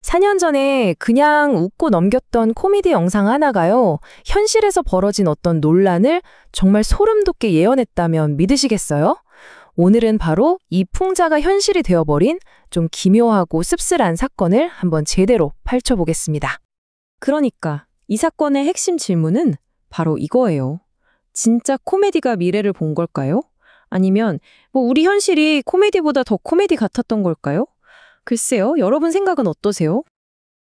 4년 전에 그냥 웃고 넘겼던 코미디 영상 하나가요, 현실에서 벌어진 어떤 논란을 정말 소름 돋게 예언했다면 믿으시겠어요? 오늘은 바로 이 풍자가 현실이 되어버린 좀 기묘하고 씁쓸한 사건을 한번 제대로 펼쳐보겠습니다. 그러니까 이 사건의 핵심 질문은 바로 이거예요. 진짜 코미디가 미래를 본 걸까요? 아니면 우리 현실이 코미디보다 더 코미디 같았던 걸까요? 글쎄요, 여러분 생각은 어떠세요?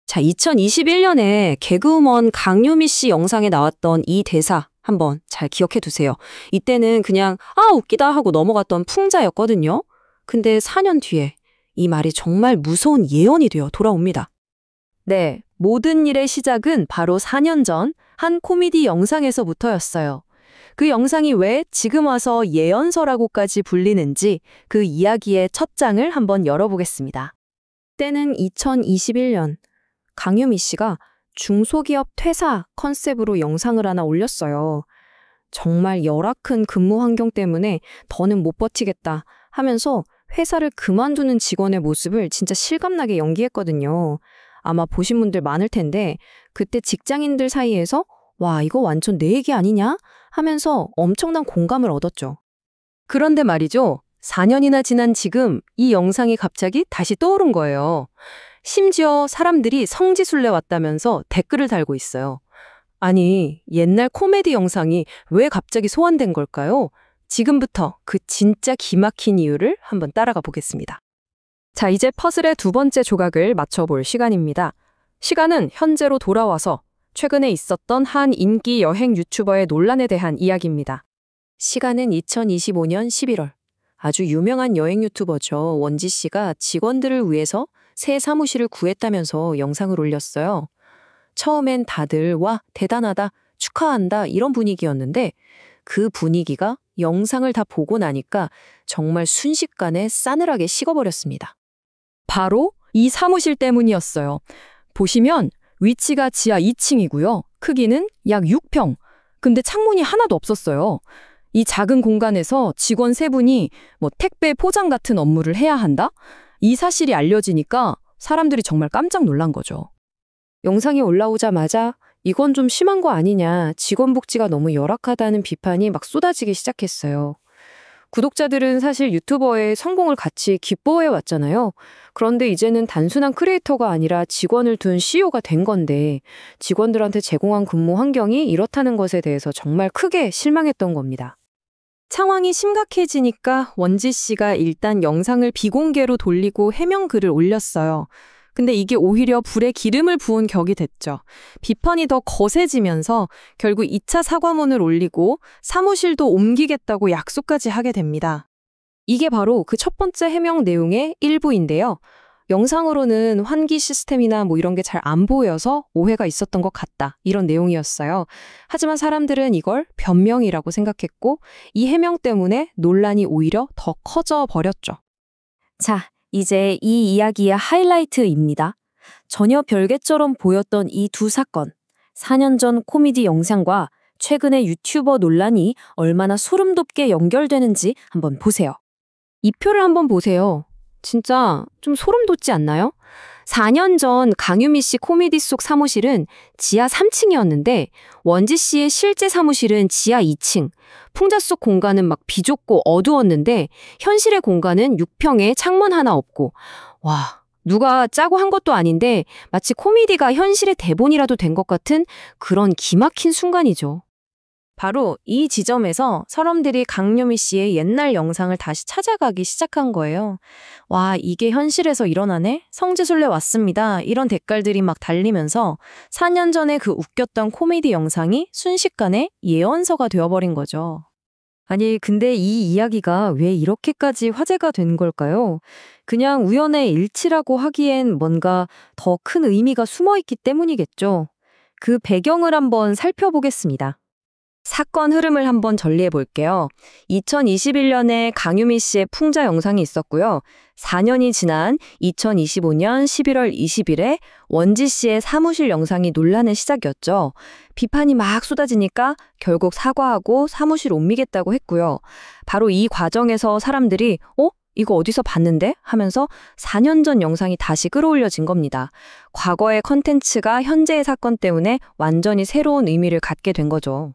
자, 2021년에 개그우먼 강유미 씨 영상에 나왔던 이 대사 한번 잘 기억해 두세요. 이때는 그냥 웃기다 하고 넘어갔던 풍자였거든요. 근데 4년 뒤에 이 말이 정말 무서운 예언이 되어 돌아옵니다. 네, 모든 일의 시작은 바로 4년 전 한 코미디 영상에서부터였어요. 그 영상이 왜 지금 와서 예언서라고까지 불리는지 그 이야기의 첫 장을 한번 열어보겠습니다. 때는 2021년, 강유미 씨가 중소기업 퇴사 컨셉으로 영상을 하나 올렸어요. 정말 열악한 근무 환경 때문에 더는 못 버티겠다 하면서 회사를 그만두는 직원의 모습을 진짜 실감나게 연기했거든요. 아마 보신 분들 많을 텐데 그때 직장인들 사이에서 와, 이거 완전 내 얘기 아니냐? 하면서 엄청난 공감을 얻었죠. 그런데 말이죠. 4년이나 지난 지금 이 영상이 갑자기 다시 떠오른 거예요. 심지어 사람들이 성지순례 왔다면서 댓글을 달고 있어요. 아니, 옛날 코미디 영상이 왜 갑자기 소환된 걸까요? 지금부터 그 진짜 기막힌 이유를 한번 따라가 보겠습니다. 자, 이제 퍼즐의 두 번째 조각을 맞춰볼 시간입니다. 시간은 현재로 돌아와서 최근에 있었던 한 인기 여행 유튜버의 논란에 대한 이야기입니다. 시간은 2025년 11월. 아주 유명한 여행 유튜버죠. 원지 씨가 직원들을 위해서 새 사무실을 구했다면서 영상을 올렸어요. 처음엔 다들 와, 대단하다, 축하한다 이런 분위기였는데 그 분위기가 영상을 다 보고 나니까 정말 순식간에 싸늘하게 식어버렸습니다. 바로 이 사무실 때문이었어요. 보시면 위치가 지하 2층이고요. 크기는 약 6평. 근데 창문이 하나도 없었어요. 이 작은 공간에서 직원 3분이 택배 포장 같은 업무를 해야 한다? 이 사실이 알려지니까 사람들이 정말 깜짝 놀란 거죠. 영상이 올라오자마자 이건 좀 심한 거 아니냐, 직원 복지가 너무 열악하다는 비판이 막 쏟아지기 시작했어요. 구독자들은 사실 유튜버의 성공을 같이 기뻐해 왔잖아요. 그런데 이제는 단순한 크리에이터가 아니라 직원을 둔 CEO가 된 건데 직원들한테 제공한 근무 환경이 이렇다는 것에 대해서 정말 크게 실망했던 겁니다. 상황이 심각해지니까 원지 씨가 일단 영상을 비공개로 돌리고 해명 글을 올렸어요. 근데 이게 오히려 불에 기름을 부은 격이 됐죠. 비판이 더 거세지면서 결국 2차 사과문을 올리고 사무실도 옮기겠다고 약속까지 하게 됩니다. 이게 바로 그 첫 번째 해명 내용의 일부인데요. 영상으로는 환기 시스템이나 이런 게 잘 안 보여서 오해가 있었던 것 같다, 이런 내용이었어요. 하지만 사람들은 이걸 변명이라고 생각했고 이 해명 때문에 논란이 오히려 더 커져 버렸죠. 자, 이제 이 이야기의 하이라이트입니다. 전혀 별개처럼 보였던 이 두 사건, 4년 전 코미디 영상과 최근의 유튜버 논란이 얼마나 소름돋게 연결되는지 한번 보세요. 이 표를 한번 보세요. 진짜 좀 소름 돋지 않나요? 4년 전 강유미 씨 코미디 속 사무실은 지하 3층이었는데 원지 씨의 실제 사무실은 지하 2층. 풍자 속 공간은 막 비좁고 어두웠는데 현실의 공간은 6평에 창문 하나 없고, 와, 누가 짜고 한 것도 아닌데 마치 코미디가 현실의 대본이라도 된 것 같은 그런 기막힌 순간이죠. 바로 이 지점에서 사람들이 강유미 씨의 옛날 영상을 다시 찾아가기 시작한 거예요. 와, 이게 현실에서 일어나네? 성지순례 왔습니다. 이런 댓글들이 막 달리면서 4년 전에 그 웃겼던 코미디 영상이 순식간에 예언서가 되어버린 거죠. 아니, 근데 이 이야기가 왜 이렇게까지 화제가 된 걸까요? 그냥 우연의 일치라고 하기엔 뭔가 더 큰 의미가 숨어있기 때문이겠죠. 그 배경을 한번 살펴보겠습니다. 사건 흐름을 한번 전리해 볼게요. 2021년에 강유미 씨의 풍자 영상이 있었고요. 4년이 지난 2025년 11월 20일에 원지 씨의 사무실 영상이 논란의 시작이었죠. 비판이 막 쏟아지니까 결국 사과하고 사무실 옮기겠다고 했고요. 바로 이 과정에서 사람들이 이거 어디서 봤는데? 하면서 4년 전 영상이 다시 끌어올려진 겁니다. 과거의 컨텐츠가 현재의 사건 때문에 완전히 새로운 의미를 갖게 된 거죠.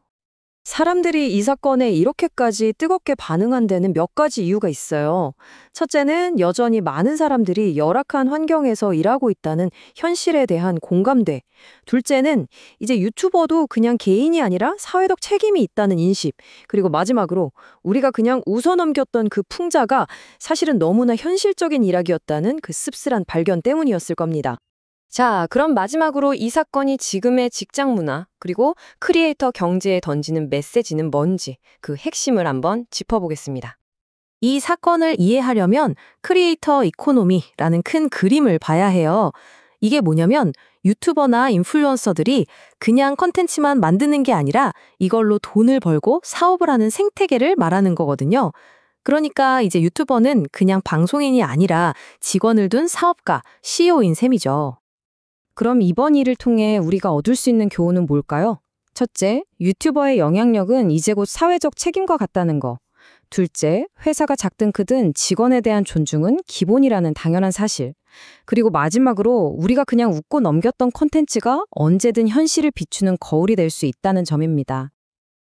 사람들이 이 사건에 이렇게까지 뜨겁게 반응한 데는 몇 가지 이유가 있어요. 첫째는 여전히 많은 사람들이 열악한 환경에서 일하고 있다는 현실에 대한 공감대. 둘째는 이제 유튜버도 그냥 개인이 아니라 사회적 책임이 있다는 인식. 그리고 마지막으로 우리가 그냥 웃어넘겼던 그 풍자가 사실은 너무나 현실적인 일학이었다는 그 씁쓸한 발견 때문이었을 겁니다. 자, 그럼 마지막으로 이 사건이 지금의 직장 문화, 그리고 크리에이터 경제에 던지는 메시지는 뭔지 그 핵심을 한번 짚어보겠습니다. 이 사건을 이해하려면 크리에이터 이코노미라는 큰 그림을 봐야 해요. 이게 뭐냐면 유튜버나 인플루언서들이 그냥 컨텐츠만 만드는 게 아니라 이걸로 돈을 벌고 사업을 하는 생태계를 말하는 거거든요. 그러니까 이제 유튜버는 그냥 방송인이 아니라 직원을 둔 사업가, CEO인 셈이죠. 그럼 이번 일을 통해 우리가 얻을 수 있는 교훈은 뭘까요? 첫째, 유튜버의 영향력은 이제 곧 사회적 책임과 같다는 거. 둘째, 회사가 작든 크든 직원에 대한 존중은 기본이라는 당연한 사실. 그리고 마지막으로 우리가 그냥 웃고 넘겼던 콘텐츠가 언제든 현실을 비추는 거울이 될 수 있다는 점입니다.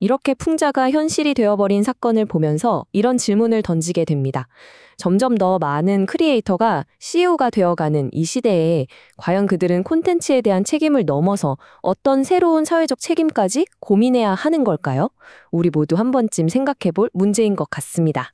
이렇게 풍자가 현실이 되어버린 사건을 보면서 이런 질문을 던지게 됩니다. 점점 더 많은 크리에이터가 CEO가 되어가는 이 시대에 과연 그들은 콘텐츠에 대한 책임을 넘어서 어떤 새로운 사회적 책임까지 고민해야 하는 걸까요? 우리 모두 한 번쯤 생각해볼 문제인 것 같습니다.